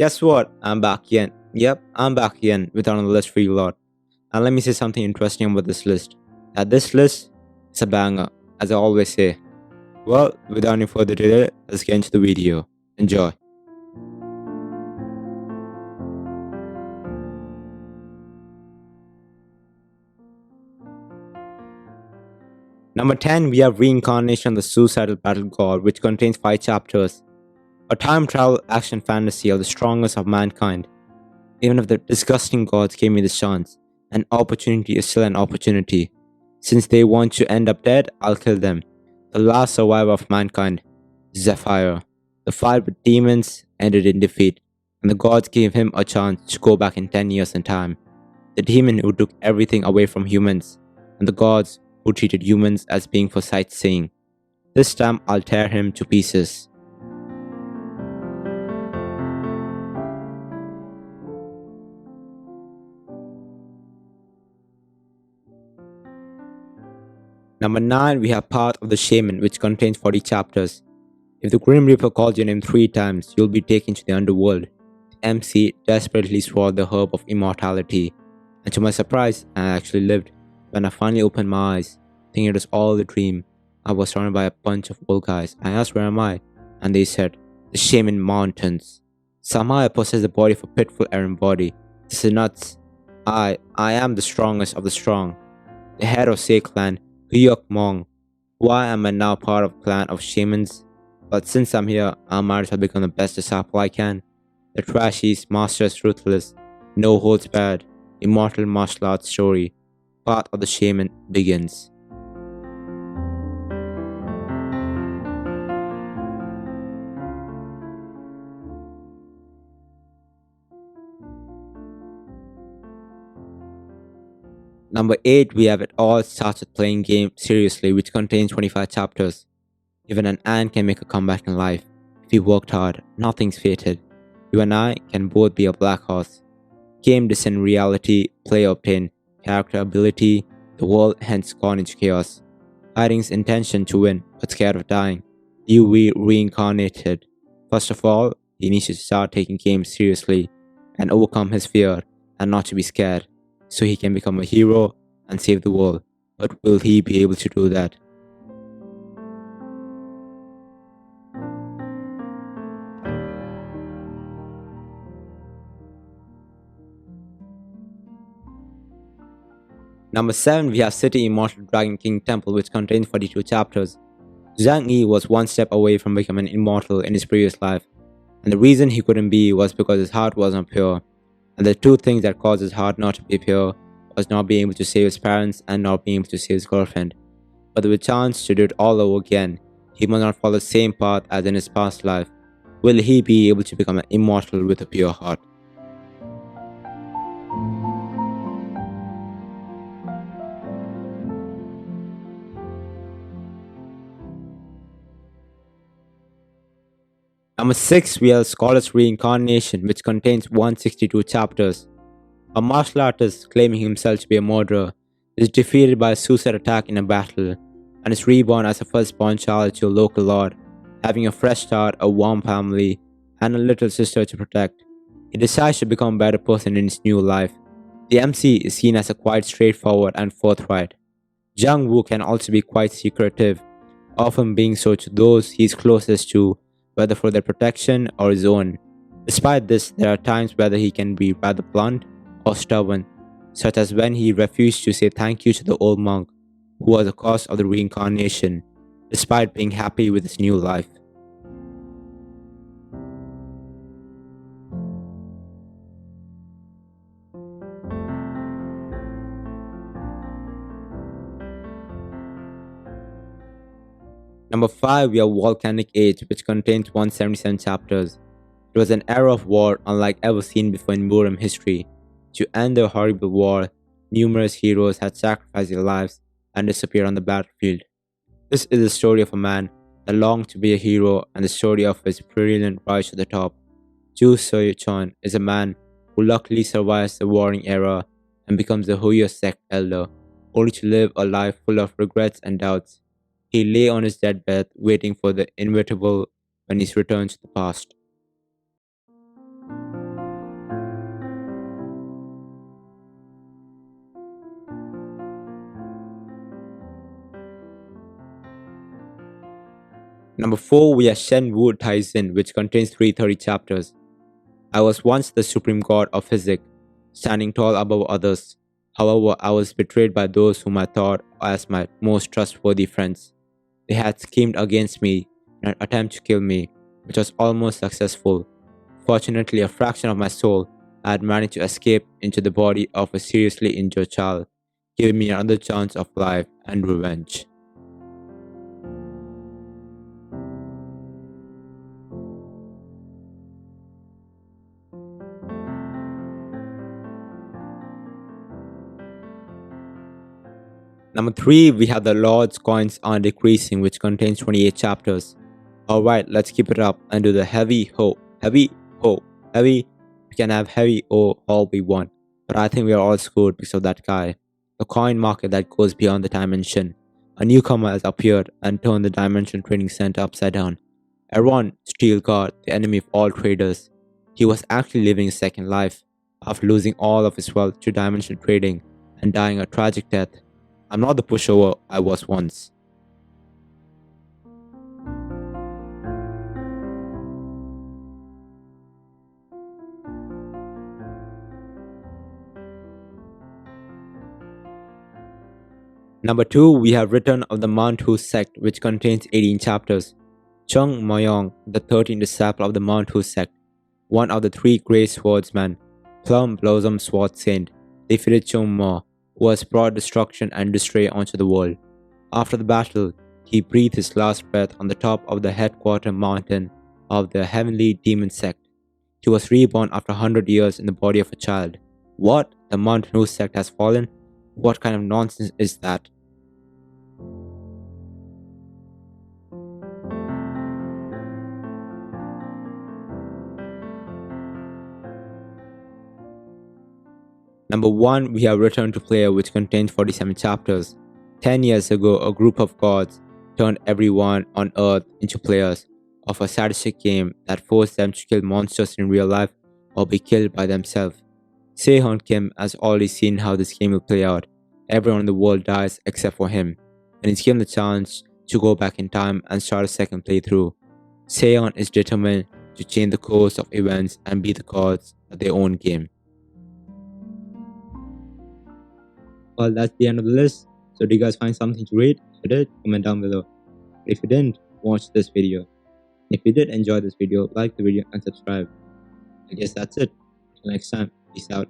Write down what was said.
Guess what? I'm back again. Yep, I'm back again with another list for you lot. And let me say something interesting about this list. That this list is a banger, as I always say. Well, without any further delay, let's get into the video. Enjoy. Number 10, we have Reincarnation, the Suicidal Battle God, which contains 5 chapters. A time travel action fantasy of the strongest of mankind. Even if the disgusting gods gave me the chance, an opportunity is still an opportunity. Since they want to end up dead, I'll kill them. The last survivor of mankind, Zephyr. The fight with demons ended in defeat, and the gods gave him a chance to go back in 10 years in time. The demon who took everything away from humans, and the gods who treated humans as being for sightseeing. This time I'll tear him to pieces. Number 9, we have Path of the Shaman, which contains 40 chapters. If the Grim Reaper calls your name 3 times, you'll be taken to the underworld. The MC desperately swallowed the herb of immortality, and to my surprise, I actually lived. When I finally opened my eyes, thinking it was all a dream, I was surrounded by a bunch of old guys. I asked where am I, and they said, the Shaman Mountains. Somehow I possess the body of a pitiful errant body. This is nuts. I am the strongest of the strong. The head of Say clan, Hyuk Mong. Why am I now part of a clan of shamans? But since I'm here, I might as well become the best disciple I can. The trashies, masters ruthless, no holds barred, immortal martial arts story. Path of the Shaman begins. Number 8, we have It All Starts with Playing Game Seriously, which contains 25 chapters. Even an ant can make a comeback in life. If you worked hard, nothing's fated. You and I can both be a black horse. Game descend reality, play obtain, character ability, the world hence gone into chaos. Fighting's intention to win, but scared of dying. You be reincarnated. First of all, he needs to start taking games seriously and overcome his fear and not to be scared, so he can become a hero and save the world. But will he be able to do that? Number 7, we have City Immortal Dragon King Temple, which contains 42 chapters. Zhang Yi was one step away from becoming immortal in his previous life, and the reason he couldn't be was because his heart wasn't pure. And the two things that caused his heart not to be pure was not being able to save his parents and not being able to save his girlfriend. But with a chance to do it all over again, he must not follow the same path as in his past life. Will he be able to become an immortal with a pure heart? Number 6, we have Scholar's Reincarnation, which contains 162 chapters. A martial artist claiming himself to be a murderer is defeated by a suicide attack in a battle and is reborn as a firstborn child to a local lord, having a fresh start, a warm family, and a little sister to protect. He decides to become a better person in his new life. The MC is seen as a quite straightforward and forthright. Jung Woo can also be quite secretive, often being so to those he is closest to, whether for their protection or his own. Despite this, there are times whether he can be rather blunt or stubborn, such as when he refused to say thank you to the old monk who was the cause of the reincarnation, despite being happy with his new life. Number 5, we have Volcanic Age, which contains 177 chapters. It was an era of war unlike ever seen before in Muram history. To end the horrible war, numerous heroes had sacrificed their lives and disappeared on the battlefield. This is the story of a man that longed to be a hero and the story of his brilliant rise to the top. Ju Seo-chon is a man who luckily survives the warring era and becomes the Huya Sect elder, only to live a life full of regrets and doubts. He lay on his deathbed waiting for the inevitable when he returned to the past. Number 4, we have Shenwu Tianzun, which contains 330 chapters. I was once the supreme god of physics, standing tall above others. However, I was betrayed by those whom I thought as my most trustworthy friends. They had schemed against me in an attempt to kill me, which was almost successful. Fortunately, a fraction of my soul had managed to escape into the body of a seriously injured child, giving me another chance of life and revenge. Number 3, we have The Lord's Coins Are Decreasing, which contains 28 chapters. Alright, let's keep it up and do the heavy ho. Heavy ho. Heavy. We can have heavy O all we want, but I think we are all screwed because of that guy. The coin market that goes beyond the dimension. A newcomer has appeared and turned the dimension trading center upside down. Aaron Steelguard, the enemy of all traders. He was actually living a second life after losing all of his wealth to dimension trading and dying a tragic death. I'm not the pushover I was once. Number 2, we have Return of the Manhua Sect, which contains 18 chapters. Chung Moyong, the 13th disciple of the Manhua Sect, one of the 3 Grey Swordsmen, Plum Blossom Sword Saint, defeated Chung Mo, who has brought destruction and disarray onto the world. After the battle, he breathed his last breath on the top of the headquarter mountain of the Heavenly Demon Sect. He was reborn after 100 years in the body of a child. What? The Manhua Sect has fallen? What kind of nonsense is that? Number 1, we have Return to Player, which contains 47 chapters. 10 years ago, a group of gods turned everyone on Earth into players of a sadistic game that forced them to kill monsters in real life or be killed by themselves. Sehun Kim has already seen how this game will play out. Everyone in the world dies except for him, and he's given the chance to go back in time and start a second playthrough. Sehun is determined to change the course of events and be the gods at their own game. Well, that's the end of the list. So do you guys find something to read? If you did, comment down below. If you didn't, watch this video. If you did enjoy this video, like the video and subscribe. I guess that's it. Until next time, peace out.